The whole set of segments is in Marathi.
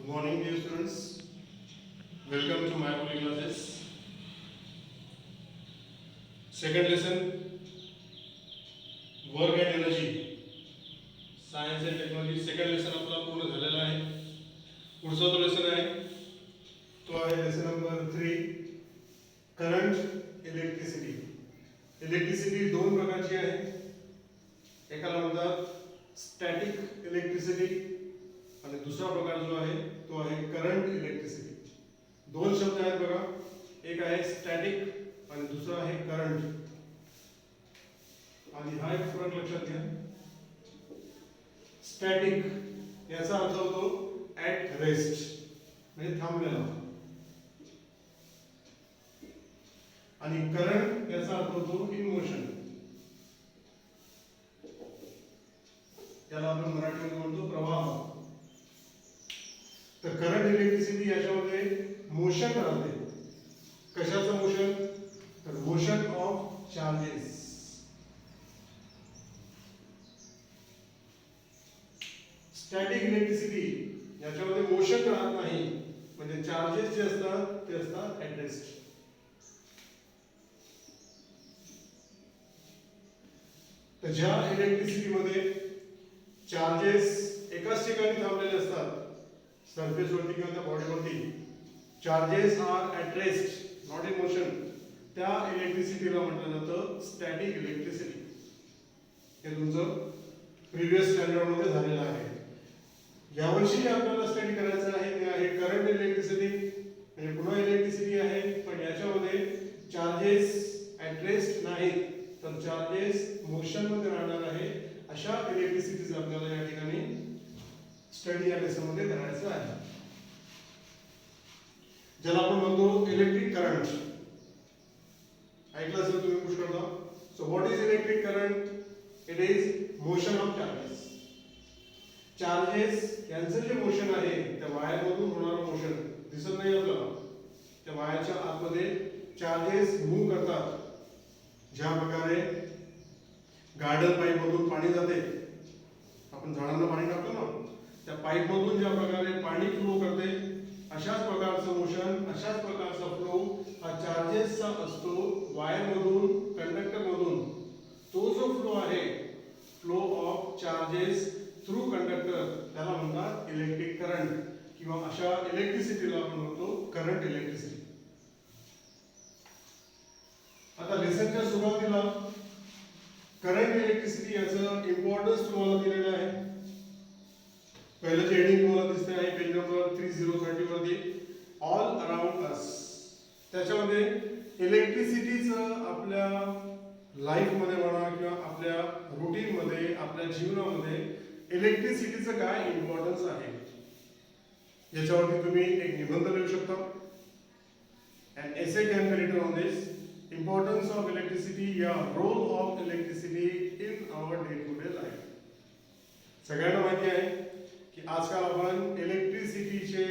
morning, dear students. Welcome to my Holy Classes. Second lesson, work and energy. Science and technology. Second lesson आपला पूर्ण झालेला आहे. पुढचा जो लेसन आहे तो आहे lesson number 3, current electricity. Electricity दोन प्रकारची आहे. एकाला म्हणतात स्टॅटिक इलेक्ट्रिसिटी आणि दुसरा प्रकार जो आहे तो आहे करंट इलेक्ट्रिसिटी. दोन शब्द आहेत बघा, एक आहे स्टॅटिक आणि दुसरा आहे करंट. आणि हा एक फरक लक्षात घ्या. स्टॅटिक याचा अर्थ होतो ऍट रेस्ट, म्हणजे थांबलेला. आणि करंट याचा अर्थ होतो इन मोशन. याला आपण मराठीमध्ये म्हणतो प्रवाह. तर करंट इलेक्ट्रिसिटी याच्यामध्ये मोशन राहते. कशाचं मोशन? तर motion of charges. Static electricity याच्यामध्ये मोशन राहत नाही, म्हणजे चार्जेस जे असतात ते असतात ऍट रेस्ट. तर ज्या इलेक्ट्रिसिटी मध्ये चार्जेस एकाच ठिकाणी थांबलेले असतात, सरफेस वरती किंवा त्या बॉडीवरती, charges are at rest not in motion, त्या इलेक्ट्रिसिटीला म्हटलं जातं स्टॅटिक इलेक्ट्रिसिटी. हे तुमचं प्रिव्हियस स्टँडर्ड मध्ये झालेलं आहे. यावर्षी आपल्याला स्टडी करायचं आहे ते आहे करंट इलेक्ट्रिसिटी. म्हणजे पुन्हा इलेक्ट्रिसिटी आहे, पण याच्यामध्ये चार्जेस ऍट रेस्ट नाहीत, तर चार्जेस मोशन मध्ये राहणार आहे. अशा इलेक्ट्रिसिटीज आपल्याला या ठिकाणी स्टडी या लेसन मध्ये करायचं आहे, ज्याला आपण म्हणतो इलेक्ट्रिक करंट. ऐकलं असेल तुम्ही पुष्कळदा. So what is electric current? It is motion of charges. Charges यांचं जे मोशन आहे, त्या वायर मधून होणारं मोशन दिसत नाही आपल्याला. त्या वायरच्या आतमध्ये चार्जेस मूव्ह करतात. ज्या प्रकारे गार्डन पाईप मधून पाणी जाते, आपण झाडांना पाणी टाकतो ना, त्या पाईप मधून ज्या प्रकारे पाणी फ्लो करते, अशाच प्रकारचं मोशन, अशाच प्रकारचा फ्लो हा चार्जेसचा असतो. वायर मधून, कंडक्टर मधून तो जो फ्लो आहे, flow of charges through conductor, त्याला म्हणतात इलेक्ट्रिक करंट. किंवा अशा इलेक्ट्रिसिटीला आपण म्हणतो करंट इलेक्ट्रिसिटी. आता लेसनच्या सुरुवातीला करंट इलेक्ट्रिसिटी याचं इम्पॉर्टन्स तुम्हाला दिलेलं आहे. पहिलं जे हेडिंग तुम्हाला दिसते आहे पेज नंबर 3030 वरती, ऑल अराउंड अस. त्याच्यामध्ये इलेक्ट्रिसिटीचं आपल्या लाईफ मध्ये म्हणा किंवा आपल्या रुटीन मध्ये, आपल्या जीवनामध्ये इलेक्ट्रिसिटीचं काय इम्पॉर्टन्स आहे याच्यावरती तुम्ही एक निबंध लिहू शकता. An essay can be written on this. Importance of electricity या role of electricity in our day-to-day life. सगळ्यांना माहिती आहे की आजकाल आपण इलेक्ट्रिसिटीचे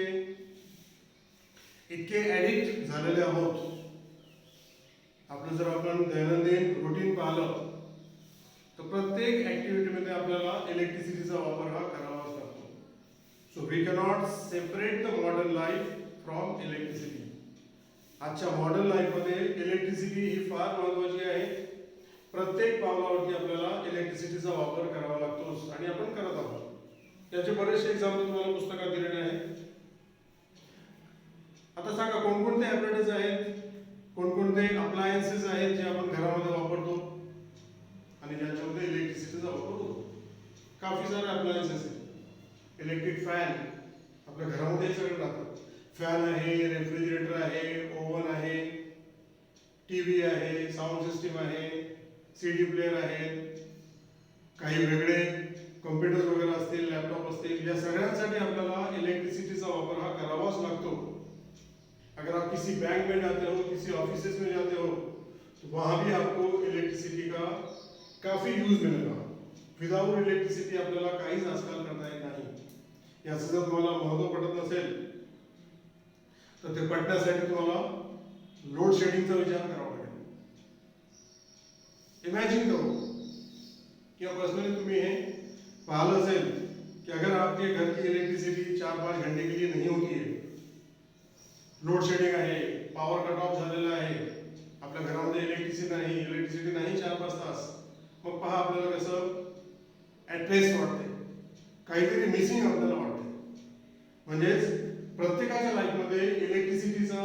इतके ऍडिक्ट झालेले आहोत. आपलं जर आपण दैनंदिन रुटीन पाहिलं तर प्रत्येक ऍक्टिव्हिटीमध्ये आपल्याला इलेक्ट्रिसिटीचा वापर हा करावाच लागतो. So we cannot separate the modern life from electricity. आजच्या मॉडर्न लाईफ मध्ये इलेक्ट्रिसिटी ही फार महत्वाची आहे. प्रत्येक पावलावरती आपल्याला इलेक्ट्रिसिटीचा वापर करावा लागतो आणि आपण करत आहोत. याचे बरेचसे एक्झाम्पल तुम्हाला पुस्तकात दिलेले आहेत. आता सांगा कोणकोणते ॲपरेटर्स आहेत, कोणकोणते अप्लायन्सेस आहेत जे आपण घरामध्ये वापरतो आणि ज्याच्यामध्ये इलेक्ट्रिसिटीचा वापर होतो. काफी सारे अप्लायन्सेस आहेत. इलेक्ट्रिक फॅन आपल्या घरामध्ये सगळे राहतात. फॅन आहे, रेफ्रिजरेटर आहे, ओव्हन आहे, टीव्ही आहे, साऊंड सिस्टीम आहे, सीडी प्लेअर आहे, काही वेगळे कॉम्प्युटर वगैरे असतील, लॅपटॉप असतील, या सगळ्यांसाठी आपल्याला इलेक्ट्रिसिटीचा वापर हा करावाच लागतो. अगर आप किसी बैंक में जाते हो, किसी ऑफिसेस में जाते हो, तो वहां भी आपको इलेक्ट्रिसिटी का काफी यूज मिलेगा. विदाउट इलेक्ट्रिसिटी आपल्याला काहीच आजकाल करता येत नाही. याचं जर तुम्हाला महत्व पडत नसेल तर ते पडण्यासाठी तुम्हाला लोड शेडिंगचा विचार करावा लागेल. इमॅजिन करो किंवा पर्सनली तुम्ही हे पाहिलं असेल कि अगर आपके घर की इलेक्ट्रिसिटी 4-5 घंटे के लिए नहीं होती है, लोड शेडिंग आहे, पॉवर कट ऑफ झालेला आहे, आपल्या घरामध्ये इलेक्ट्रिसिटी नाही 4-5 तास, मग पहा आपल्याला कसं ॲटलेस वाटते, काहीतरी मिसिंग आपल्याला वाटते. म्हणजेच प्रत्येकाच्या लाईफमध्ये इलेक्ट्रिसिटीचा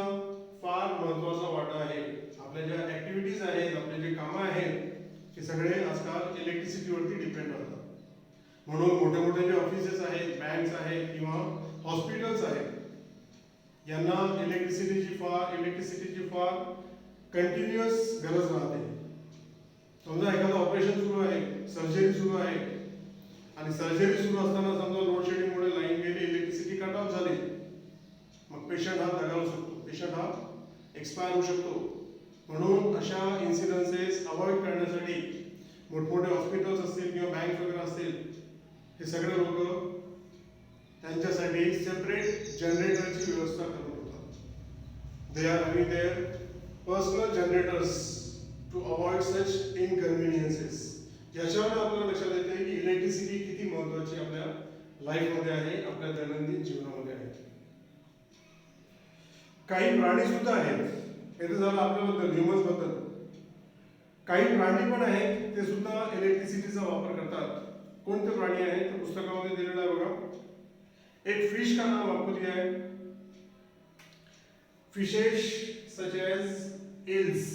फार महत्त्वाचा वाटा आहे. आपल्या ज्या ॲक्टिव्हिटीज आहेत, आपले जे कामं आहेत, हे सगळे आजकाल इलेक्ट्रिसिटीवरती डिपेंड राहतात. म्हणून मोठे मोठे जे ऑफिसेस आहेत, बँक्स आहेत किंवा हॉस्पिटल्स आहेत, यांना इलेक्ट्रिसिटीची फार कंटिन्युअस गरज राहते. समजा एखादं ऑपरेशन सुरू आहे, सर्जरी सुरू आहे, आणि सर्जरी सुरू असताना समजा लोड शेडिंगमुळे लाईन गेली, इलेक्ट्रिसिटी कट ऑफ झाली, मग पेशंट हा दगावू शकतो, पेशंट हा एक्सपायर होऊ शकतो. म्हणून अशा इन्सिडन्सेस अवॉइड करण्यासाठी मोठमोठे हॉस्पिटल्स असतील किंवा बँक वगैरे असतील, हे सगळे लोक त्यांच्यासाठी सेपरेट जनरेटरची व्यवस्था करत होतात. They are having their personal generators to avoid such inconveniences. याच्यावर आपल्याला लक्षात येते की इलेक्ट्रिसिटी किती महत्त्वाची आपल्या लाईफमध्ये आहे, आपल्या दैनंदिन जीवनामध्ये आहे. काही प्राणी सुद्धा आहेत, हे तर झालं आपल्याबद्दल, ह्युमन्स बद्दल. काही प्राणी पण आहेत, ते सुद्धा इलेक्ट्रिसिटीचा वापर करतात. कोणते प्राणी आहेत तर पुस्तकामध्ये दिलेलं आहे बघा. एक फिश का नाम आपको दिया है, fishes such as else.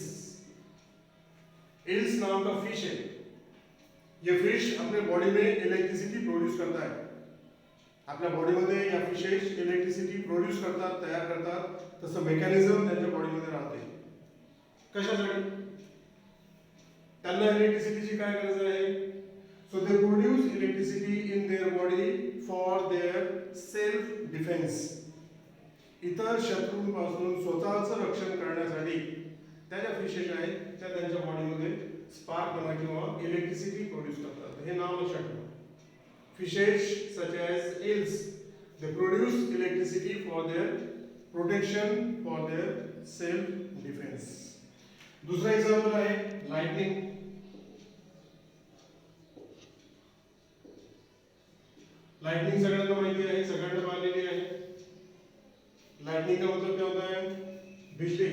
Else नाम का फिश है. ये फिश अपने बॉडी में इलेक्ट्रिसिटी प्रोड्यूस करता है. आपल्या बॉडीमध्ये या फिशेस इलेक्ट्रिसिटी प्रोड्यूस करतात, तयार करतात. तसं मेकॅनिझम त्यांच्या बॉडीमध्ये राहते. कशासाठी? त्यांना इलेक्ट्रिसिटीची काय गरज आहे? So they produce electricity in their body for their self defence. इतर शत्रूंपासून स्वतःचं रक्षण करण्यासाठी त्या ज्या फिशेस आहेत त्या त्यांच्या बॉडीमध्ये स्पार्क म्हणा किंवा इलेक्ट्रिसिटी प्रोड्यूस करतात. हे नाव लक्षात ठेवा. Fishes such as else, they produce electricity for their protection, for their self defence. दुसरा एक्झाम्पल आहे लाइटनिंग. लाइटनिंग सगळ्यांना माहिती आहे, सगळ्यांना पाहिलेली आहे. लाइटनिंग का मतलब क्या होता है? बिजली,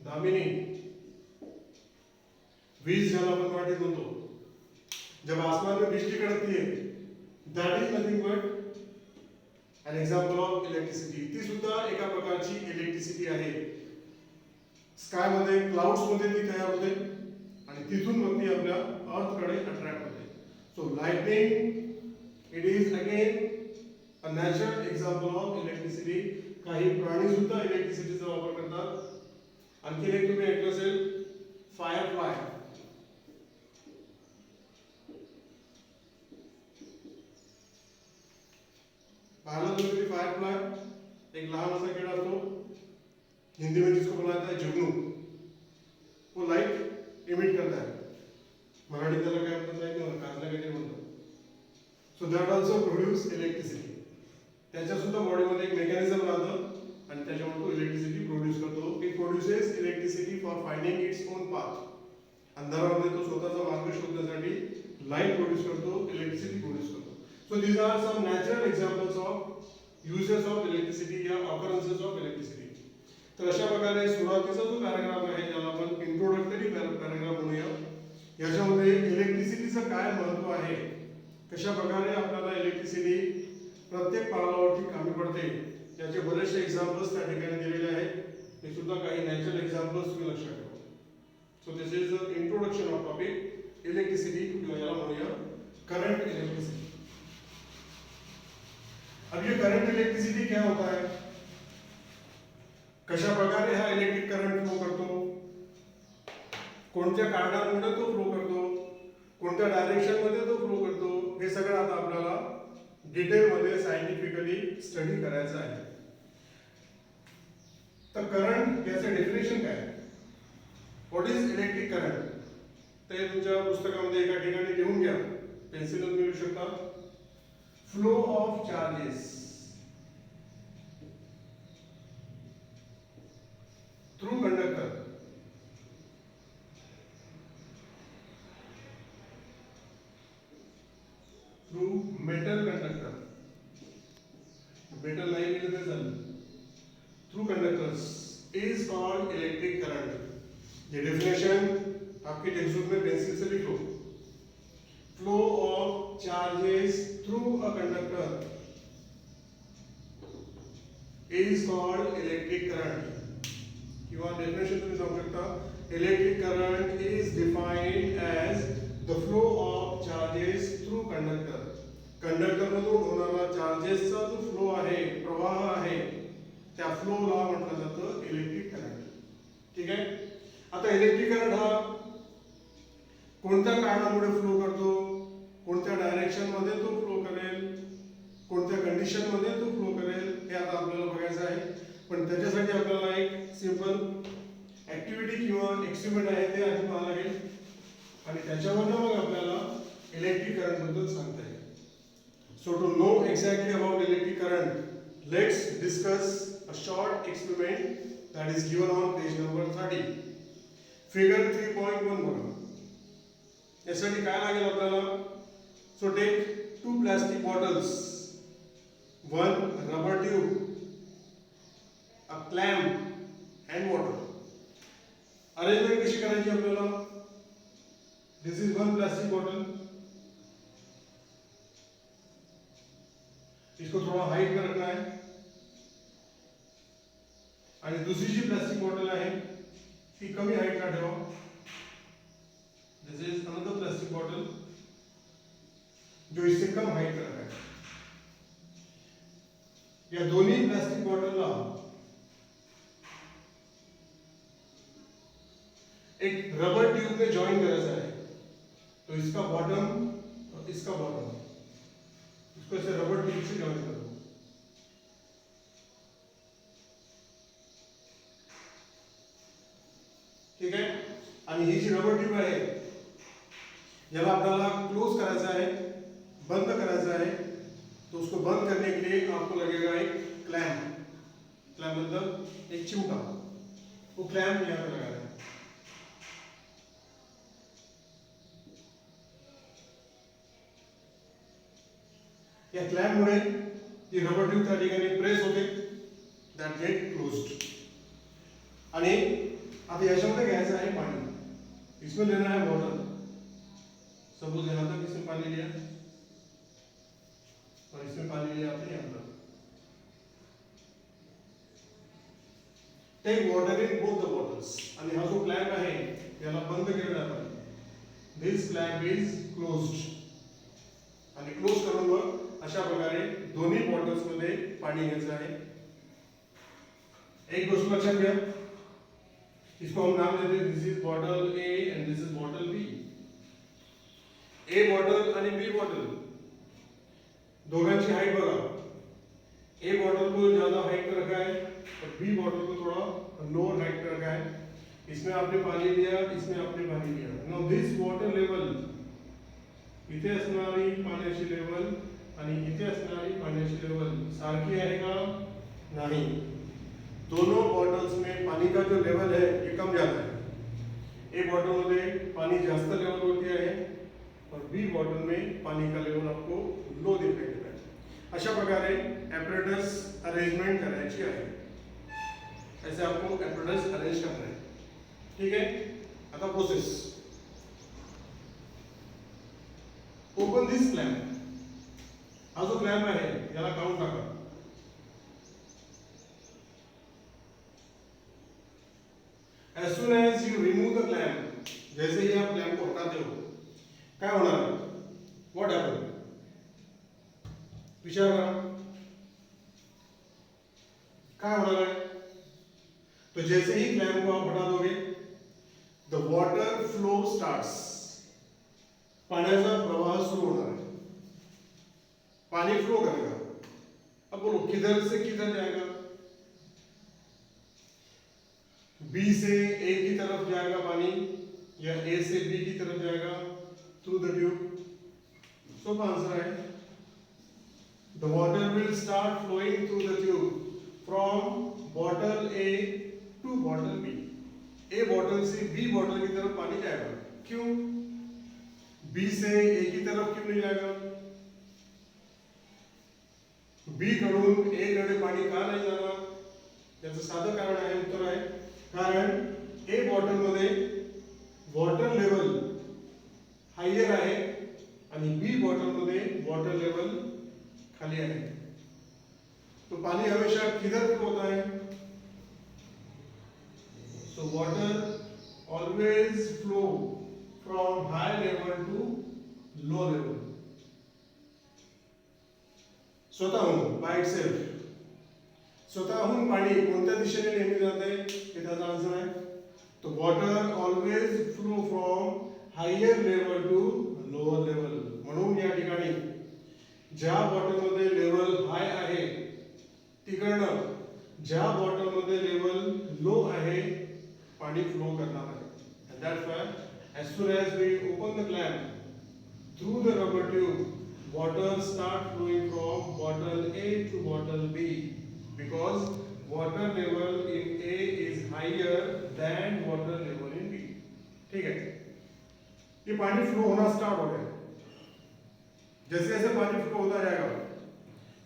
दामिनी, वीज ज्याला आपण मराठीत म्हणतो. जब आसमान में बिजली कड़कती है, that is nothing but an example of electricity. ती सुद्धा एका प्रकारची इलेक्ट्रिसिटी आहे. स्काय मध्ये, क्लाउड्स मध्ये ती तयार होते आणि तिथून मग ती आपल्या अर्थ कडे अट्रॅक्ट होते. So lightning it is again a natural example of electricity. काही प्राणी सुद्धा इलेक्ट्रिसिटीचा वापर करतात. आणखी एक तुम्ही ऐकलं असेल, फायरफ्लाय. पाहिलं तुम्ही फायरफ्लाय? एक लहान असा किडा असतो, हिंदी में जिसको बोला जाता है जुगनू. वो लाइट इमिट करता है. मराठी त्याला काय म्हणतात माहिती नाही, काजला काहीतरी म्हणतात. So that also produce electricity. त्याच्या सुद्धा बॉडीमध्ये एक मेकॅनिझम राहतं आणि त्याच्यामुळे तो इलेक्ट्रिसिटी प्रोड्यूस करतो. It produces electricity for finding its own path. अंधारामध्ये तो स्वतःचा मार्ग शोधण्यासाठी लाईट प्रोड्यूस करतो, इलेक्ट्रिसिटी प्रोड्यूस करतो. So these are some natural examples of uses of electricity या ऑकरन्सेस ऑफ इलेक्ट्रिसिटी. तर अशा प्रकारे सुरुवातीचा जो पॅराग्राफ आहे, ज्याला आपण इंट्रोडक्टरी पॅराग्राफ म्हणूया, याच्यामध्ये इलेक्ट्रिसिटीचं काय महत्त्व आहे, कशा प्रकारे आपल्याला इलेक्ट्रिसिटी प्रत्येक पावलावरती कामी पडते, याचे बरेचसे एक्झाम्पल्स त्या ठिकाणी दिलेले आहेत. हे सुद्धा काही नॅचरल एक्झाम्पल्स तुम्ही लक्षात ठेवा. So this is the introduction of topic electricity, किंवा याला म्हणूया करंट इलेक्ट्रिसिटी. अब ये करंट इलेक्ट्रिसिटी क्या होता है, कशा प्रकारे हा इलेक्ट्रिक करंट फ्लो करतो, कोणत्या कारणामुळे तो फ्लो करतो, कोणत्या डायरेक्शन मध्ये तो फ्लो करतो, हे सगळं आता आपल्याला डिटेल मध्ये सायंटिफिकली स्टडी करायचं आहे. तर करंट याचे डेफिनेशन काय, व्हॉट इज इलेक्ट्रिक करंट, ते तुमच्या पुस्तकामध्ये एका ठिकाणी लिहून घ्या, पेन्सिलने लिहू शकता. Flow of charges through conductor. Metal conductor, metal नाही लिहिलं तर चालेल, through conductors is called electric current. ये डेफिनेशन आपके टेक्स्ट बुक में पेंसिल से लिखो। Flow of charges through a conductor is called electric current. किंवा डेफिनेशन तुम्ही सांगू शकता, electric current is defined as the flow of charges through conductor. Conductor मधून होणारा चार्जेसचा जो फ्लो आहे, प्रवाह आहे, त्या फ्लोला म्हटलं जातं इलेक्ट्रिक करंट। ठीक आहे। आता इलेक्ट्रिक करंट हा कोणत्या कारणामुळे फ्लो करतो, कोणत्या डायरेक्शन मध्ये तो फ्लो करेल, कोणत्या कंडिशन मध्ये तो फ्लो करेल, हे आता आपल्याला बघायचं आहे। पण त्याच्यासाठी आपल्याला एक सिंपल ऍक्टिव्हिटी किंवा एक्सपेरिमेंट आहे ते आधी पाहावं लागेल आणि त्याच्यावरनं मग आपल्याला इलेक्ट्रिक करंट बद्दल सांगता येईल। So to know exactly about electric current, let's discuss a short experiment that is given on page number 30. Figure 3.1 बघा। यासाठी काय लागेल आपल्याला? So take two plastic bottles, one rubber tube, a clamp and water. Arrangement कशी करायची आपल्याला? This is one plastic bottle. इसको थोड़ा हाइट में रखना है आणि दुसरी जी प्लास्टिक बॉटल आहे ती कमी हाइट ला ठेवा। दिस इज अनदर प्लास्टिक बॉटल जो इससे कम हाइट पर है। या दोन्ही प्लास्टिक बॉटलला एक रबर ट्यूब में जॉइन करायचा आहे। तो इसका बॉटम और इसका बॉटम, इसको ऐसे रबर ट्यूब से जॉइन कर दो। ठीक है। आणि ही जी रबर ट्यूब आहे याला आपल्याला क्लोज करायचा आहे, बंद करायचा आहे। तो उसको बंद करने के लिए आपको लगेगा एक क्लैंप। क्लैंप मतलब एक चिमटा। वो क्लैंप यहाँ पे लगाना है। या क्लॅम्प मुळे ती रबर ट्यूब त्या ठिकाणी प्रेस होते, दॅट गेट क्लोज्ड। आणि आता याच्यामध्ये घ्यायचं आहे पाणी। इसमें लेना है वाटर। सपोज यहाँ तक इसमें पानी लिया और इसमें पानी लिया आपने यहाँ तक। Take water in both the bottles. आणि हा जो क्लॅम्प आहे याला बंद केलेला आहे। This clamp is closed. आणि क्लोज करून मग अशा प्रकारे दोन्ही बॉटल्स मध्ये पाणी घ्यायचं आहे। एक गोष्ट लक्षात घ्या, इसको हम नाम देते हैं, this is bottle A and this is bottle B. A bottle आणि बी बॉटल दोघांची हाइट बघा। ए बॉटल को ज्यादा हाइट पे रखा है और बी बॉटल को थोड़ा लोअर हाइट पे रखा है। इसमें आपने पानी लिया, इसमें आपने पानी लिया। नाउ दिस वॉटर लेवल, इथे असणारी पाण्याची लेवल आणि इथे असणारी पाण्याची लेवल सारखी आहे का? नहीं। दोनों बॉटल्स में पानी का जो लेवल है ये कम ज्यादा है। ए बॉटल में पानी जास्त लेवल होती है और बी बॉटल में पानी का लेवल आपको लो दिखाई देता है। अशा प्रकारे एपरेटस अरेंजमेंट करायची आहे। ऐसे आपको एपरेटस अरेंज करना है। ठीक है। आता प्रोसेस, ओपन दिस क्लॅम्प। हा जो क्लॅम्प आहे याला काढून टाका। As soon as you remove the clamp, जैसे ही आप क्लैंप को हटाते हो क्या होना है? What happen? विचार करा क्या होना है? तो जैसे ही क्लैंप को आप हटा दोगे, the water flow starts, पाण्याचा प्रवाह शुरू होना है। पानी फ्लो करेगा। अब बोलो किधर से किधर जाएगा? बी से ए की तरफ जाएगा पानी या ए से बी की तरफ जाएगा through the tube? So answer है the water will start flowing through the tube from bottle A to bottle B. A bottle से बी बॉटल की तरफ पानी जाएगा। क्यों? बी से ए की तरफ क्यों नहीं जाएगा? बी कडून ए कडे पाणी का नाही जाणार? त्याचं साधं कारण आहे, उत्तर आहे कारण ए बॉटल मध्ये वॉटर लेवल हायर आहे आणि बी बॉटल मध्ये वॉटर लेवल खाली आहे. तो पानी हमेशा किधर फ्लो होता है? So water always flow from high level to low level. स्वतःहून बाय इटसेल्फ. स्वतःहून पाणी कोणत्या दिशेने नेहमी जाते हे त्याचा आन्सर आहे. तो water always flow from higher level to lower level. म्हणून या ठिकाणी ज्या बॉटलमध्ये लेवल हाय आहे तिकडनं ज्या बॉटलमध्ये लेवल लो आहे पाणी फ्लो करणार आहे. and that's why as soon as we open the clamp through the rubber tube water start flowing from bottle A to bottle B because water level in A is higher than water level in B. ठीक है, ये पानी फ्लो होना स्टार्ट हो गया. जैसे जैसे पानी फ्लो होता जाएगा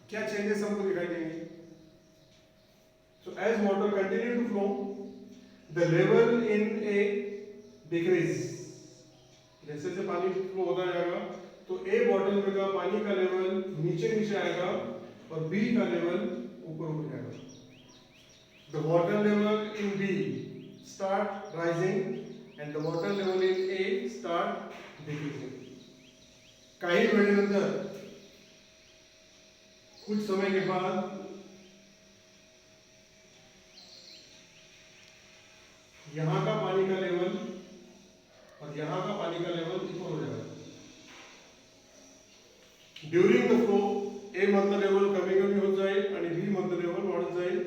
क्या चेंजेस हमको दिखाई देंगे? So as water continue to flow, the level in A decrease. जैसे जैसे पानी फ्लो होता जाएगा तो A बॉटल में का पानी का लेवल नीचे नीचे आएगा और B का लेवल ऊपर ऊपर जाएगा. The water level in B start rising and the water level in A start decreasing. काही वेळेनंतर कुछ समय के बाद यहाँ का पानी का लेवल और यहाँ का पानी का लेवल इक्वल हो जाएगा. ड्यूरिंग द फ्लो ए मधलं लेवल कमी कमी होत जाईल आणि बी मधलं लेवल वाढत जाईल.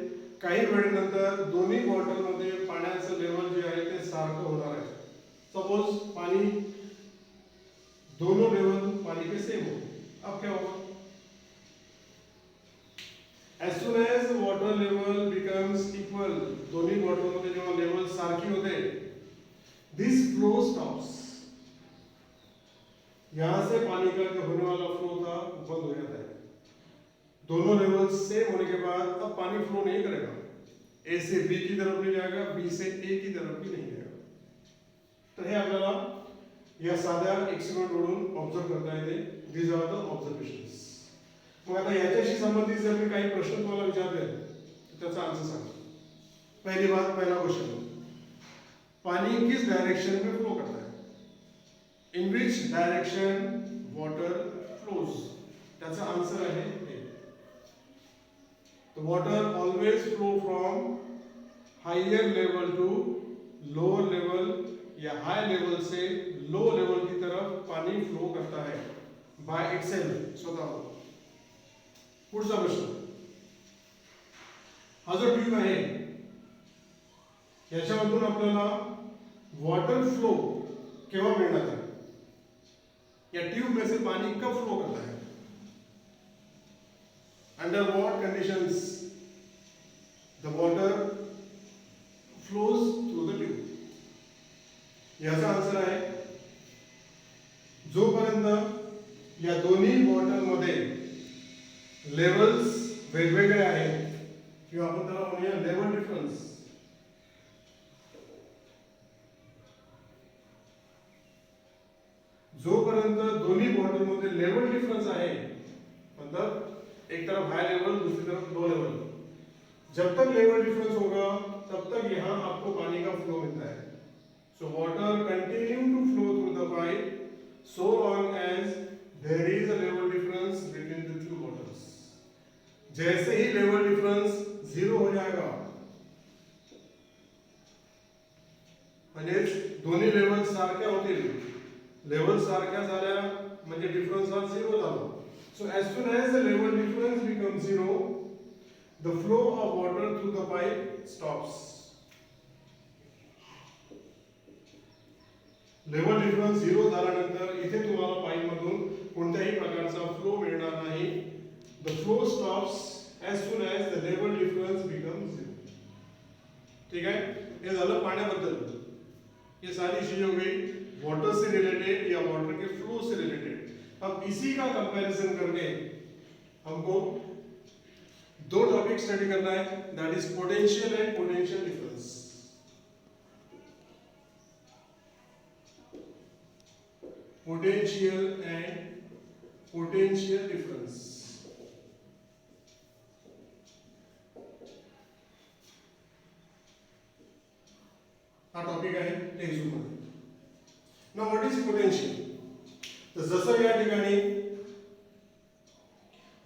काही वेळेनंतर दोन्ही बॉटलमध्ये पाण्याचं लेवल जे आहे ते सारखं होणार आहे. सपोज पानी दोनों लेवल पानी के सेम हो, अब क्या होगा? As soon as water level becomes equal, दोन्ही बॉटलमध्ये जेव्हा लेवल सारखी होते, this flow stops. यहाँ से पानी का जो होने वाला फ्लो था बंद हो जाता है. दोनों लेवल सेम होने के बाद अब पानी फ्लो नहीं करेगा. ए से बी की तरफ नहीं जाएगा, बी से ए की तरफ भी नहीं जाएगा. तर हे आपल्याला या साध्या एक्सपेरिमेंट वरून ऑब्झर्व करता येते. These are the observations. मग आता याच्याशी संबंधित जर मी काही प्रश्न तुम्हाला विचारले तर त्याचा आन्सर सांगा. पहली बात, पहला क्वेश्चन, पानी किस डायरेक्शन में फ्लो करता है? In which direction water flows? त्याचा आन्सर आहे ए. The water always flow from higher level to lower level या हाई लेवल से लो लेवल की तरफ पानी फ्लो करता है बाय इटसेल्फ, स्वतः. पुढचा प्रश्न, हा जो ट्यूब आहे याच्यामधून आपल्याला वॉटर फ्लो केव्हा मिळणार आहे? या ट्यूब में से पानी कब फ्लो करता है? Under what conditions the water flows through the tube? याचा आन्सर आहे जोपर्यंत या दोन्ही बॉटलमध्ये लेवल्स वेगवेगळे आहेत किंवा आपण त्याला म्हणूया लेवल डिफरन्स. जोपर्यंत दोन्ही बॉटलमध्ये लेवल डिफरन्स आहे, मतलब एक तरफ हाई लेवल दूसरी तरफ लो लेवल, जब तक लेवल डिफरेंस होगा तब तक यहाँ आपको पानी का फ्लो मिलता है. So water continue to flow through the pipe so long as there is a level difference between the two bottles. जैसे ही लेवल डिफरेंस 0 हो जाएगा म्हणजे दोन्ही लेवल सारख्या होतील. लेवल सारख्या झाल्या म्हणजे डिफरन्स हा 0 झाला. So as soon as the level difference becomes 0, the flow of water through the pipe stops. Level difference 0 झाल्यानंतर इथे तुम्हाला पाईप मधून कोणत्याही प्रकारचा फ्लो मिळणार नाही. The flow stops as soon as the level difference becomes 0. ठीक है, ये झालं पाण्याबद्दल. ये सारी चीजें हो गई वाटर से रिलेटेड या वाटर के फ्लो से रिलेटेड. अब इसी का कंपैरिजन करके हमको दो टॉपिक स्टडी करना है, that is potential end potential difference. Potential end potential difference. हा टॉपिक आहे टेक्स्टबुक मध्ये। Now what is potential? तर जसं या ठिकाणी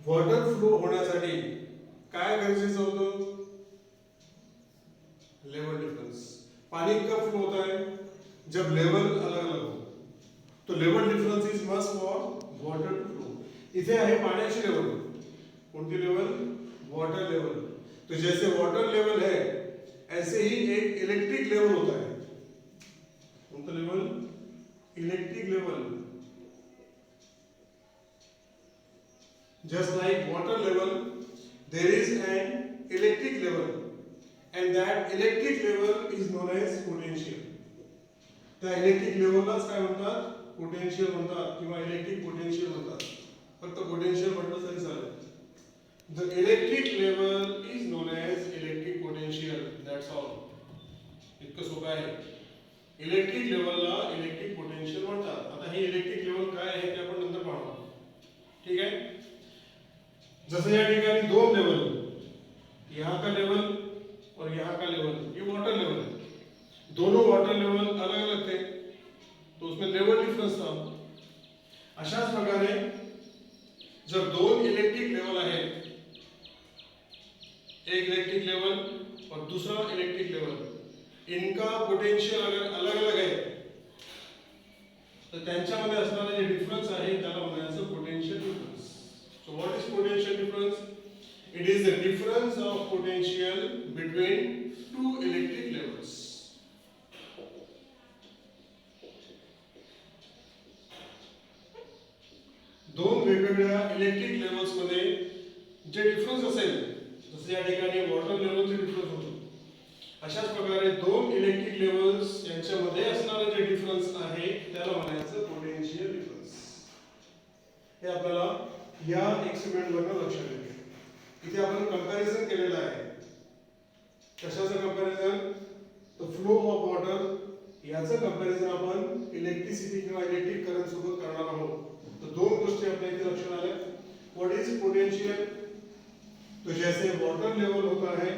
वॉटर फ्लो होण्यासाठी काय गरजेचं होतं? Level difference. पानी कब फ्लो होता है? जब लेवल अलग अलग हो, तो level difference is must for water to flow. इथे आहे पाण्याची लेवल, कोणती लेवल? Water level. तो जैसे वाटर लेवल है ऐसे ही एक इलेक्ट्रिक लेवल होता है। कौन सा level? Electric level. Just like water level, there is an electric level, and that electric level is known as potential. त्या इलेक्ट्रिक लेवललाच काय म्हणतात? पोटेन्शियल म्हणतात किंवा इलेक्ट्रिक पोटेन्शियल म्हणतात। फक्त पोटेन्शियल म्हटलं तरी चालेल। The electric level is known as electric potential. That's all. इतकं सोपं आहे। इलेक्ट्रिक लेवलला इलेक्ट्रिक पोटेन्शियल म्हणतात। आता हे इलेक्ट्रिक लेवल काय आहे ते आपण नंतर पाहू, ठीक आहे? जैसे यहाँ ठिकाणी दो लेवल, यहाँ का लेवल और यहाँ का लेवल, ये वाटर लेवल है। दोनों वाटर लेवल अलग अलग थे, तो उसमें लेवल डिफरेंस था। अशाच प्रकारे जब दोन इलेक्ट्रिक लेवल आहे, एक इलेक्ट्रिक लेवल और दूसरा इलेक्ट्रिक लेवल, इनका पोटेंशियल अगर अलग अलग है तर त्यांच्यामध्ये असणारे जे डिफरन्स आहे त्याला म्हणायचं potential difference. So what is potential difference? It is the difference of potential between two electric levels. दोन वेगवेगळ्या इलेक्ट्रिक लेवल्स मध्ये जे डिफरन्स असेल, जसे या ठिकाणी वॉटर लेवलचे डिफरन्स होतो, अशाच प्रकारे दोन इलेक्ट्रिक लेवल्स यांच्यामध्ये असणारे जे डिफरन्स आहे त्याला म्हणायचं पोटेन्शियल डिफरन्स। हे आपल्याला या एक्सपेरिमेंट वरून लक्षात येते। इथे आपण कंपॅरिझन केलेलं आहे। कशाचं कंपॅरिझन? तो फ्लो ऑफ वॉटर याचं कंपॅरिझन आपण इलेक्ट्रिसिटी किंवा इलेक्ट्रिक करंट सोबत करणार आहोत। तो दोन गोष्टी आपल्या इथे लक्षात आल्या। What is potential? तो जैसे वाटर लेवल होता है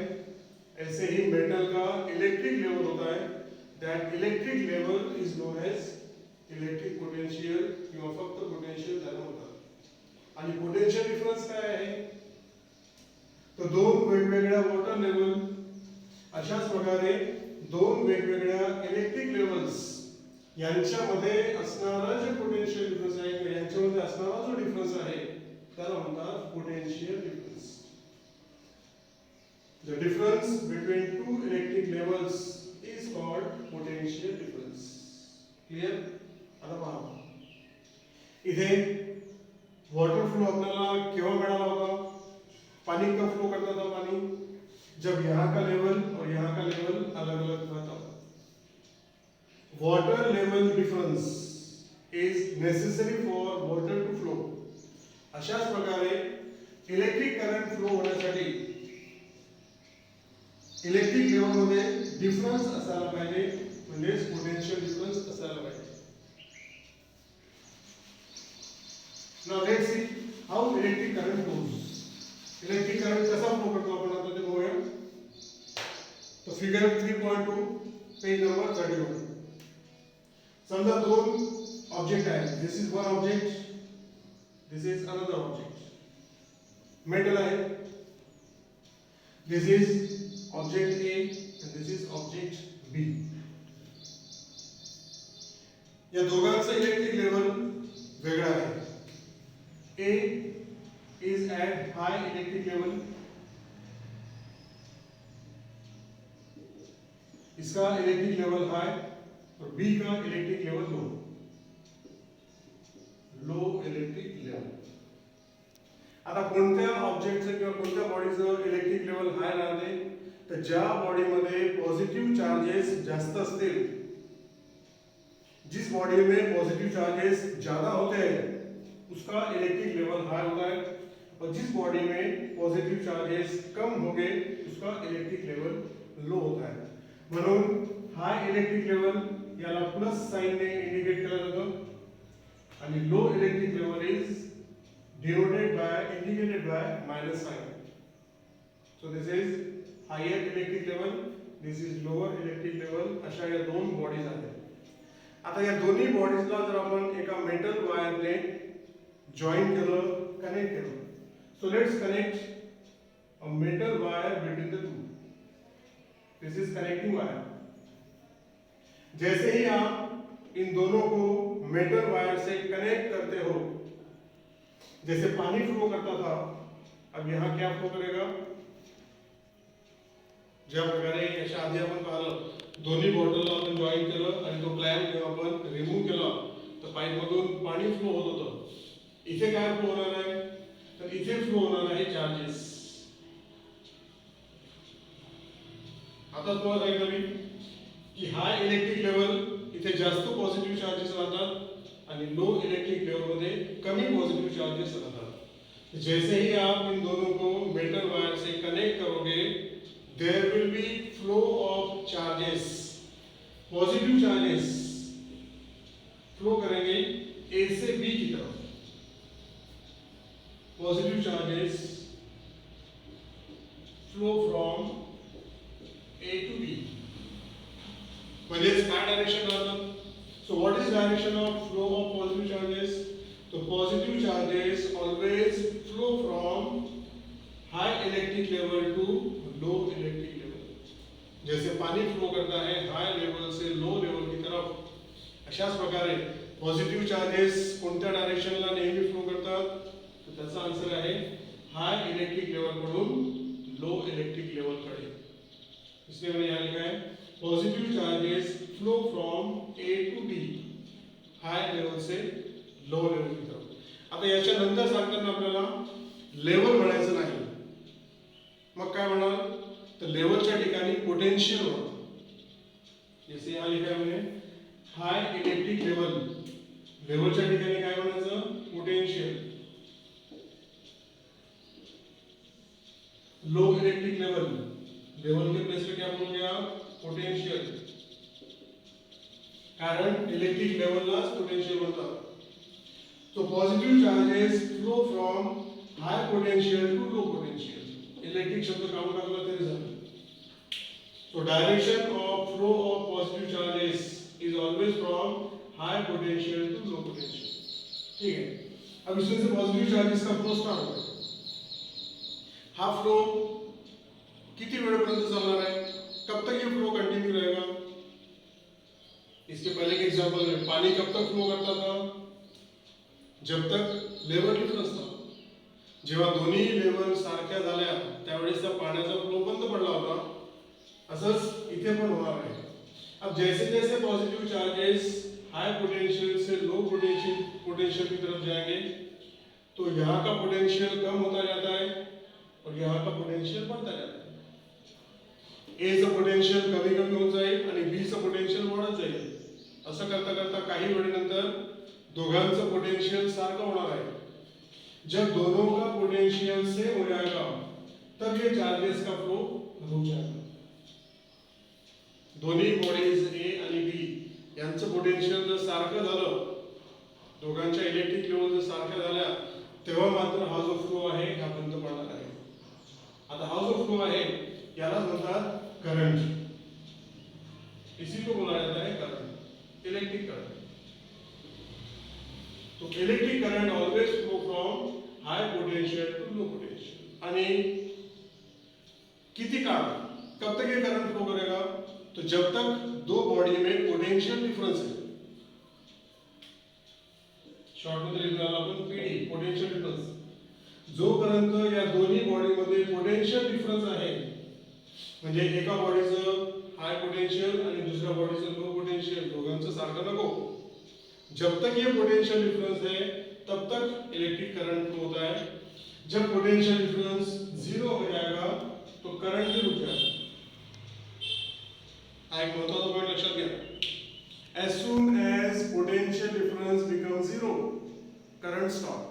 ऐसे ही मेटल का इलेक्ट्रिक लेवल होता है। That electric level is known as electric potential किंवा फक्त पोटेंशियल त्याला म्हणतात। आणि पोटेंशियल डिफरन्स काय आहे? तो दोन वेगवेगळ्या वॉटर लेवल, अशाच प्रकारे दोन वेगवेगळ्या इलेक्ट्रिक लेवल्स यांच्यामध्ये असणारा जे पोटेंशियल डिफरन्स आहे किंवा यांच्यामध्ये असणारा जो डिफरन्स आहे त्याला म्हणतात potential difference. The difference between two electric levels is called potential difference. Clear? आता पहा, इथे वाटर फ्लो अपना क्यों मिला होगा? पानी कब फ्लो करता था? पानी जब यहाँ का लेवल और यहाँ का लेवल अलग अलग था। Water level difference is necessary for water to flow. अशाच प्रकारे इलेक्ट्रिक करंट फ्लो होण्यासाठी इलेक्ट्रिक लेवल मध्ये डिफरेंस असायला पाहिजे, म्हणजे पोटेंशियल डिफरेंस असायला पाहिजे। Now let's see how electric current flows. Electric current कसा फ्लो करतो आपण आता ते बघूया। तो फिगर 3.2 पेज नंबर 31। समजा दोन ऑब्जेक्ट आहे, this is one object, this is another object. Metal आहे, this is object A and this is object B. या दोघांचं इलेक्ट्रिक लेवल वेगळं आहे। A is at high electric level, इसका इलेक्ट्रिक लेवल हाई और B का electric level low, low electric level. आता कोणत्या ऑब्जेक्टचं किंवा कोणत्या बॉडीचं इलेक्ट्रिक लेवल हाय राहते? तर ज्या बॉडीमध्ये पॉझिटिव्ह चार्जेस जास्त असतील, जिस बॉडी में पॉजिटिव चार्जेस ज्यादा होते हैं उसका इलेक्ट्रिक लेवल हाई होता है, और जिस बॉडी में पॉजिटिव चार्जेस कम हो गए उसका इलेक्ट्रिक लेवल लो होता आहे. म्हणून हाय इलेक्ट्रिक लेवल याला प्लस साइनने इंडिकेट केलं जातं आणि low electric level is indicated by minus sign. So this is higher electric level, this is lower electric level. अशा या दोन बॉडीज आहेत. आता या दोन्ही बॉडीजला जर आपण एका मेटल वायरने जॉईन केलं, कनेक्ट केलं. So let's connect a metal wire between the two. This is connecting wire. जैसे ही आप इन दोनों को मेटल वायर से कनेक्ट करते हो, जैसे पानी फ्लो करता था, अब यहाँ क्या फ्लो करेगा? ज्या प्रकारे याच्या आधी आपण पाहिलं दोन्ही बॉटलला आपण जॉईन केलं आणि तो क्लॅम्प जेव्हा आपण रिमूव्ह केला तर पाईप मधून पाणी फ्लो होत होतं. इथे काय फ्लो होणार आहे? तर इथे फ्लो होणार आहे चार्जेस. आता तुम्हाला सांगितलं मी की हाय इलेक्ट्रिक लेवल इथे जास्त पॉझिटिव्ह चार्जेस राहतात आणि लो इलेक्ट्रिक लेवल मध्ये कमी पॉजिटिव चार्जेस रहता. जैसे ही आप इन दोनों को मेटल वायर से कनेक्ट करोगे there will be flow of charges. Positive charges flow करेंगे ए से बी की तरफ. Positive charges flow from A to B. म्हणजे काय डायरेक्शन राहतं? So what is direction of flow of positive charges? So positive charges always flow from high electric level to low electric level. जैसे पानी फ्लो करता है हाई लेवल से लो लेवल की तरफ, अशाच प्रकारे पॉझिटिव्ह चार्जेस कोणत्या डायरेक्शनला नेहमी फ्लो करतात? तर त्याचा आन्सर आहे हाई इलेक्ट्रिक लेवल कडून लो इलेक्ट्रिक लेवल कडे. इसलिए मैंने यहाँ लिखा है positive charges flow from A to B, high level से लो लेवल की तरफ. आता याच्या नंतर सांगताना आपल्याला लेवल म्हणायचं नाही. मग काय म्हणाल? तर लेवलच्या ठिकाणी पोटेन्शियल होणार. जसे यहाँ लिखा है मैंने हाय इलेक्ट्रिक लेवल, लेवलच्या ठिकाणी काय म्हणायचं? Potential. Low electric level, level के प्लेस पे क्या बोल गया? पोटेंशियल. कारण इलेक्ट्रिक लेवलला पोटेंशियल बनतात. तो positive charges flow from high potential to low potential. Electric शब्द काढून टाकला तरी झालं. So direction of flow of positive charges is always from high potential to low potential. ठीक है. अब इसमें से पॉजिटिव चार्जेस का फ्लो स्टार्ट होगा. हा फ्लो किती वेळेपर्यंत चालणार आहे? कब तक ये फ्लो कंटिन्यू रहेगा? इसके पहले के एग्जांपल में पानी कब तक फ्लो करता था? जब तक लेवल डिफरन्स था. जेव्हा दोन्ही लेवल सारख्या झाल्या त्यावेळेस त्या पाण्याचा फ्लो बंद पडला होता. असंच इथे पण होणार आहे. अब जैसे जैसे पॉजिटिव चार्जेस हाई पोटेंशियल से लो पोटेंशियल की तरफ जाएंगे तो यहाँ का पोटेंशियल कम होता जाता है और यहाँ का पोटेंशियल बढ़ता जाता है. ए चं पोटेंशियल कमी कमी होत जाईल आणि बी चं पोटेंशियल वाढत जाईल. असं करता करता काही वेळेनंतर दोघांचं पोटेंशियल सारखं होणार आहे. जब दोनों का पोटेंशियल सेम हो जाएगा तब ये चार्जेस का फ्लो रुक जाएगा. दोन्ही बॉडीज ए आणि बी यांचं पोटेंशियल जर सारखं झालं, दोघांच्या इलेक्ट्रिक लेवल जर सारख्या झाल्या तेव्हा मात्र हा जो फ्लो आहे हा बंद पडणार आहे. आता हा जो फ्लो आहे याला म्हणतात करंट. इसी को बोला जाता है करंट, इलेक्ट्रिक करंट. तो electric current always flow from high potential to low potential. आणि किती काळ, कब तक ये करंट फ्लो करेगा? तो जब तक दो बॉडी में पोटेंशियल डिफरेंस है. शॉर्ट मध्ये लिहिलं आपण पीडी, पोटेंशियल डिफरेंस. जोपर्यंत या दोन्ही बॉडी मध्ये पोटेंशियल डिफरेंस आहे, म्हणजे एका बॉडीचं हाई पोटेंशियल आणि दुसऱ्या बॉडीचं लो पोटेंशियल दोघांचं सारखं नको. जब तक ये पोटेंशियल डिफरेंस है तब तक इलेक्ट्रिक करंट फ्लो होता है. जब पोटेंशियल डिफरेंस जीरो हो जाएगा तो करंट भी रुक जाएगा. एक महत्वाचा पॉइंट लक्षात घ्या. as soon as potential difference becomes zero, current stop.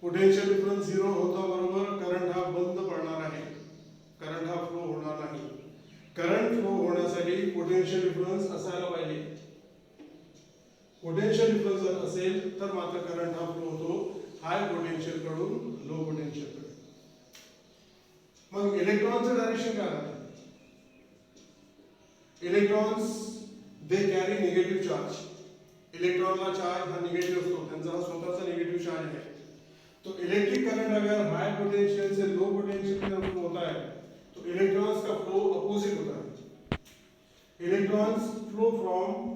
Potential difference zero होता बरोबर करंट हा बंद पडणार आहे, करंट हा फ्लो होणार नाही. करंट फ्लो होण्यासाठी पोटेन्शियल डिफरन्स असायला पाहिजे. पोटेन्शियल डिफरन्स जर असेल तर मात्र करंट हा फ्लो होतो हाय पोटेन्शियल कडून लो पोटेन्शियल कडे. मग इलेक्ट्रॉनचं डायरेक्शन काय आहे? Electrons they carry negative charge. इलेक्ट्रॉनला चार्ज हा निगेटिव्ह असतो, त्यांचा हा स्वतःचा निगेटिव्ह चार्ज है. तो इलेक्ट्रिक करंट अगर हाई पोटेंशियल से लो पोटेंशियल की तरफ होता है तो इलेक्ट्रॉन्स का फ्लो अपोजिट होता है. Electrons flow from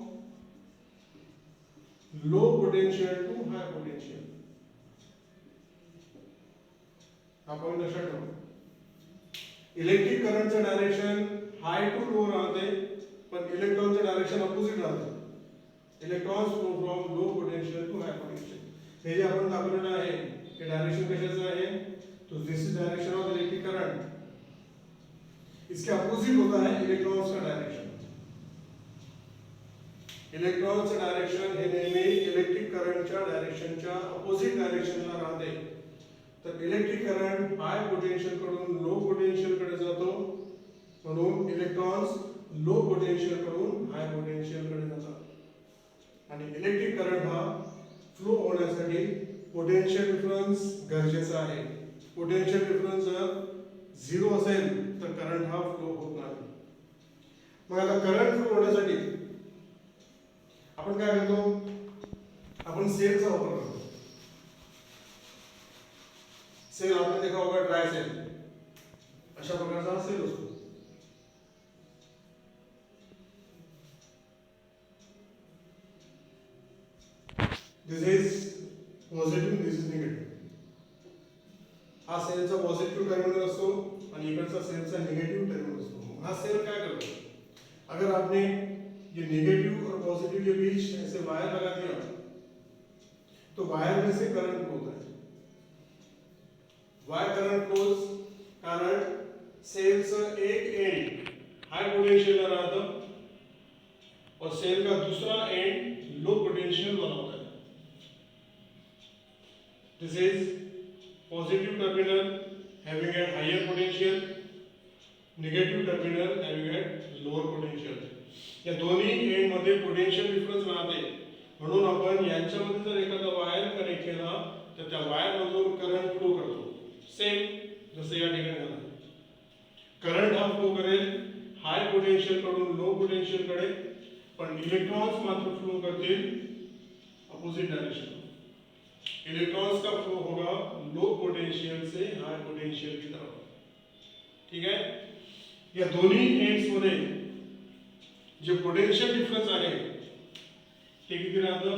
low potential to high potential. हा पॉइंट लक्षात ठेवा. इलेक्ट्रिक करंटचं डायरेक्शन हाई टू लो राहते, पण इलेक्ट्रॉनचं डायरेक्शन अपोजिट राहते. Electrons flow from low potential to high potential. हे जे आपण दाखवलेलं आहे हे डायरेक्शन कशाचं आहे? तो this is direction of electric current. इसके अपोजिट होता है इलेक्ट्रॉन्स का डायरेक्शन. इलेक्ट्रॉनचं डायरेक्शन हे नेहमी इलेक्ट्रिक करंटच्या डायरेक्शनच्या अपोजिट डायरेक्शनला राहते. तर इलेक्ट्रिक करंट हाय पोटेंशियल कडून लो पोटेंशियल कडे जातो, म्हणून इलेक्ट्रॉन्स लो पोटेंशियल कडून हाय पोटेंशियल कडे जातात. आणि इलेक्ट्रिक करंट हा फ्लो होण्यासाठी पोटेंशियल डिफरन्स गरजेचा आहे. पोटेंशियल डिफरन्स जर झिरो असेल तर करंट हा फ्लो होत नाही. मग आता करंट फ्लो होण्यासाठी आपण काय करतो? आपण सेलचा वापर करतो. सेल आपने देखा होगा ड्राय सेल, अशा प्रकारचा हा सेल असतो. This is positive, this is negative. हा सेलचा पॉझिटिव्ह टर्मिनल असतो आणि इकडचा सेलचा निगेटिव्ह टर्मिनल असतो. हा सेल काय करतो? अगर आपने ये नेगेटिव और पॉजिटिव के बीच ऐसे वायर लगा दिया तो वायर में से करंट फ्लो होता है. वायर करंट फ्लोज कारण सेलचं एक एंड हाई पोटेंशियल राहतं और सेल का दूसरा एंड लो पोटेंशियल वाला होता है. This is positive terminal having a higher potential, negative terminal having a lower potential. या दोन्ही एंड मध्ये पोटेंशियल डिफरन्स राहते, म्हणून आपण यांच्यामध्ये जर एखादा वायर कनेक्ट केला तर त्या वायर मधून करंट फ्लो करतो. सेम जसं या ठिकाणी झालं. करंट हा फ्लो करेल हाय पोटेंशियल कडून लो पोटेंशियल कडे, पण इलेक्ट्रॉन्स मात्र फ्लो करतील अपोजिट डायरेक्शन. इलेक्ट्रॉन्स का फ्लो होगा लो पोटेंशियल से हाई पोटेंशियल की तरफ. ठीक है. या दोन्ही एंड्स मध्ये जे पोटेंशियल डिफरन्स आहे ते किती राहतं?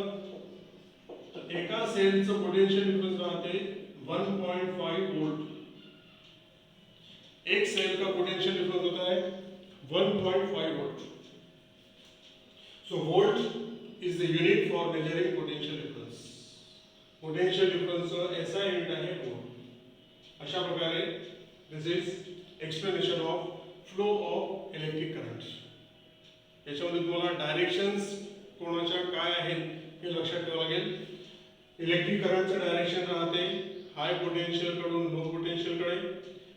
तर एका सेलचं पोटेंशियल डिफरन्स राहते 1.5 वोल्ट. एक सेल का पोटेंशियल डिफरन्स होता है 1.5 volt. So volt is the unit for measuring potential difference. Potential डिफरन्सचं एसआय युनिट आहे वोल्ट. अशा प्रकारे this is explanation of flow of electric current. याच्यामध्ये तुम्हाला डायरेक्शन्स कोणाच्या काय आहेत हे लक्षात ठेवावं लागेल. इलेक्ट्रिक करंटचं डायरेक्शन राहते हाय पोटेंशियल कडून लो पोटेंशियल कडे,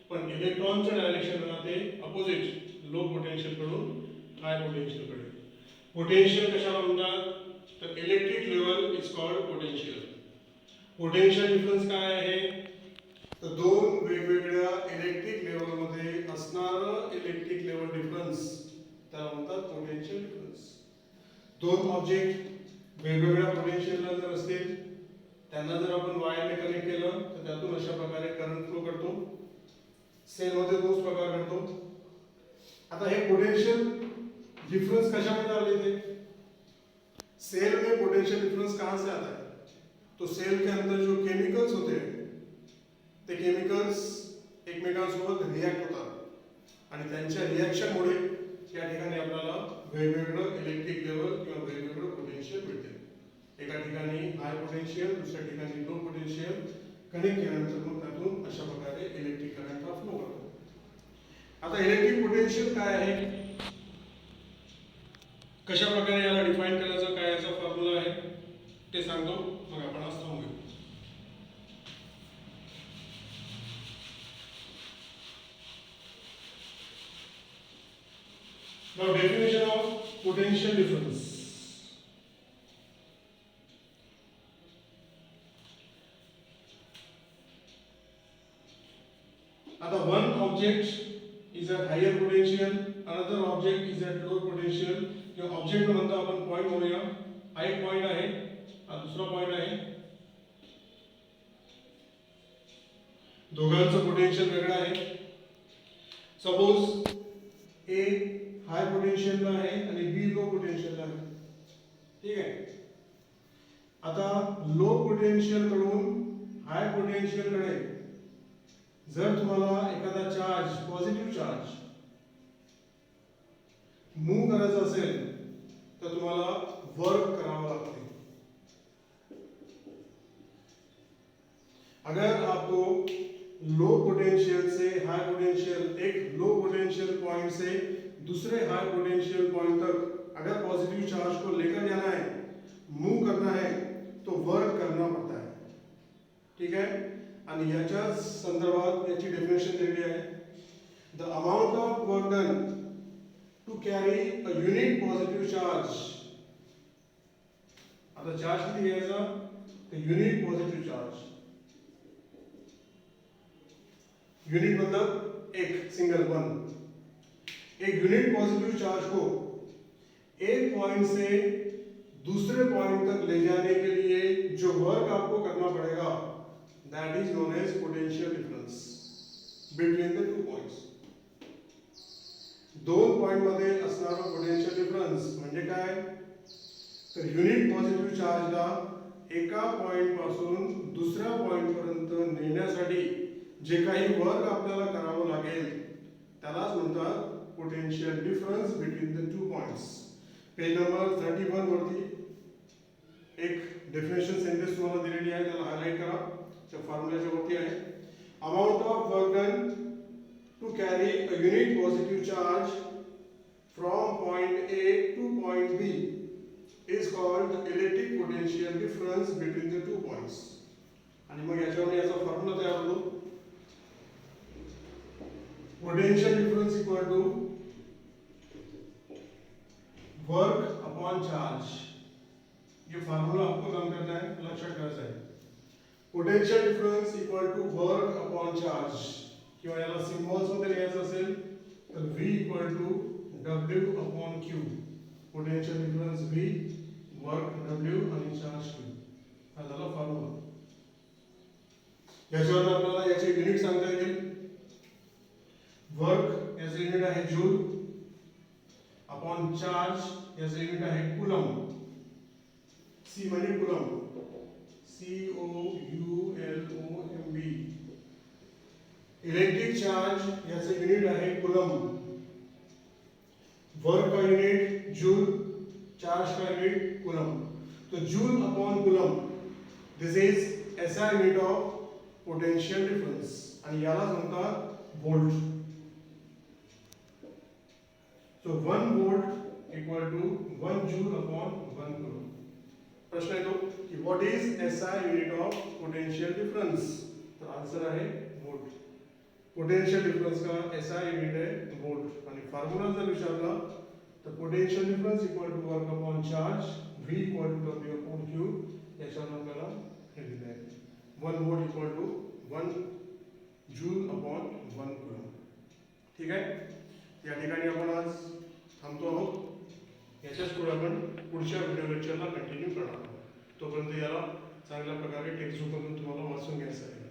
पण इलेक्ट्रॉनचं डायरेक्शन राहते अपोजिट लो पोटेंशियल कडून हाय पोटेंशियल कडे. पोटेंशियल कशाला म्हणतात? तर electric level is called potential. Potential difference काय आहे? तर दोन वेगवेगळ्या इलेक्ट्रिक लेवल मध्ये असणारं इलेक्ट्रिक लेवल डिफरन्स त्याला म्हणतात पोटेंशियल डिफरन्स. दोन ऑब्जेक्ट वेगवेगळ्या पोटेंशियलला जर असतील, त्यांना जर आपण वायरने कनेक्ट केलं तर त्यातून अशा प्रकारे करंट फ्लो करतो. सेलमध्ये तोच प्रकार घडतो. आता हे पोटेंशियल डिफरन्स कशामध्ये आले? थे सेल में पोटेंशियल डिफरन्स कहाँ से आता है? तो सेल के अंदर जो केमिकल्स होते हैं ते केमिकल्स एकमेकांसोबत रिॲक्ट होतात आणि त्यांच्या रिॲक्शनमुळे या ठिकाणी आपल्याला वेगवेगळं इलेक्ट्रिक लेवल किंवा वेगवेगळं पोटेंशियल मिळते. एका ठिकाणी हाय पोटेंशियल, दुसऱ्या ठिकाणी लो पोटेंशियल कनेक्ट केल्यानंतर मग त्यातून अशा प्रकारे इलेक्ट्रिक करंट हा फ्लो करतो. आता इलेक्ट्रिक पोटेंशियल काय आहे, कशा प्रकारे याला डिफाइन करायचं, काय याचा फॉर्म्युला आहे ते सांगतो, मग आपण आज थांबूया. Now definition of potential difference. आता one object is at higher potential, another object is at lower potential. जो ऑब्जेक्ट म्हणतो आपण पॉइंट म्हणूया, हा एक पॉइंट आहे, हा दुसरा पॉइंट आहे. दोघांचं पोटेन्शियल वेगळं आहे. सपोज ए हाय पोटेन्शियलला आहे आणि बी लो पोटेन्शियलला आहे. ठीक आहे. आता लो पोटेन्शियल कडून हाय पोटेन्शियल कडे जर तुम्हाला एखादा चार्ज, पॉझिटिव्ह चार्ज मूव करायचा असेल तर तुम्हाला वर्क करावं लागते. अगर आपको लो पोटेंशियल से हाई पोटेंशियल, एक लो पोटेंशियल पॉइंट से दूसरे हाई पोटेंशियल पॉइंट तक अगर पॉजिटिव चार्ज को लेकर जाना है, मूव करना है, तो वर्क करना पड़ता है. ठीक है. आणि याच्या संदर्भात याची डेफिनेशन दिलेली आहे. The amount of work done to carry a unit positive charge. आता चार्ज किती घ्यायचा, तर युनिट पॉझिटिव्ह चार्ज. यूनिट मतलब एक सिंगल वन. एक यूनिट पॉजिटिव चार्ज को एक पॉइंट से दूसरे पॉइंट तक ले जाने के लिए जो वर्क आपको करना पड़ेगा, that is known as potential difference between the two points. दोन पॉइंट मध्ये असणारा पोटेंशियल डिफरन्स म्हणजे काय, तर युनिट पॉझिटिव्ह चार्जला एका पॉइंट पासून दुसऱ्या पॉइंट पर्यंत नेण्यासाठी जे काही वर्क आपल्याला करावं लागेल त्यालाच म्हणतात potential difference between the two points. Page number 31 वरती एक डेफिनेशन सेंटेन्स तुम्हाला दिलेली आहे, त्याला हायलाइट करा. त्या फॉर्म्युल्याच्या वरती आहे. Amount of work done to carry a unit positive charge from point A to point B is called electric potential difference between the two points. आणि मग याच्यावर याचा फॉर्म्युला तयार होतो. Potential difference equal to work upon charge. ये फार्मूला आपको काम करना है, लक्षात ठेवायचा आहे. Potential difference equal to work upon charge. किंवा याला सिम्बॉल्स मध्ये लिहायचं असेल तर V equal to W upon Q. Potential difference V, work W आणि charge Q. हा झाला फॉर्म्युला. याच्यावर आपल्याला याचे युनिट सांगता येतील. वर्क याचे युनिट आहे जूल, अपॉन चार्ज याचे युनिट आहे कूलम. सी म्हणजे कूलम, COULOMB. इलेक्ट्रिक चार्ज याचे युनिट आहे कूलम. वर्क का युनिट जूल, चार्ज का युनिट कूलम. तो joule upon coulomb, this is SI unit of potential difference आणि याला म्हणतात volt. So 1 volt equal to 1 joule upon 1 coulomb. प्रश्न येतो की what is SI unit of potential difference? तर आन्सर आहे वोल्ट. पोटेंशियल डिफरन्स का SI युनिट आहे वोल्ट. आणि फॉर्म्युला जर विचारला तर potential difference equal to work upon charge, V equal to W upon Q. याच्यावर आपल्याला हे दिले आहे 1 volt equal to 1 joule upon 1 coulomb. ठीक आहे. या ठिकाणी आपण आज थांबतो आहोत. याच्याच पुढे आपण पुढच्या व्हिडिओ लेक्चरला कंटिन्यू करणार आहोत. तोपर्यंत याला चांगल्या प्रकारे टेक्स्टबुकमधून तुम्हाला वाचून घ्यायचं आहे.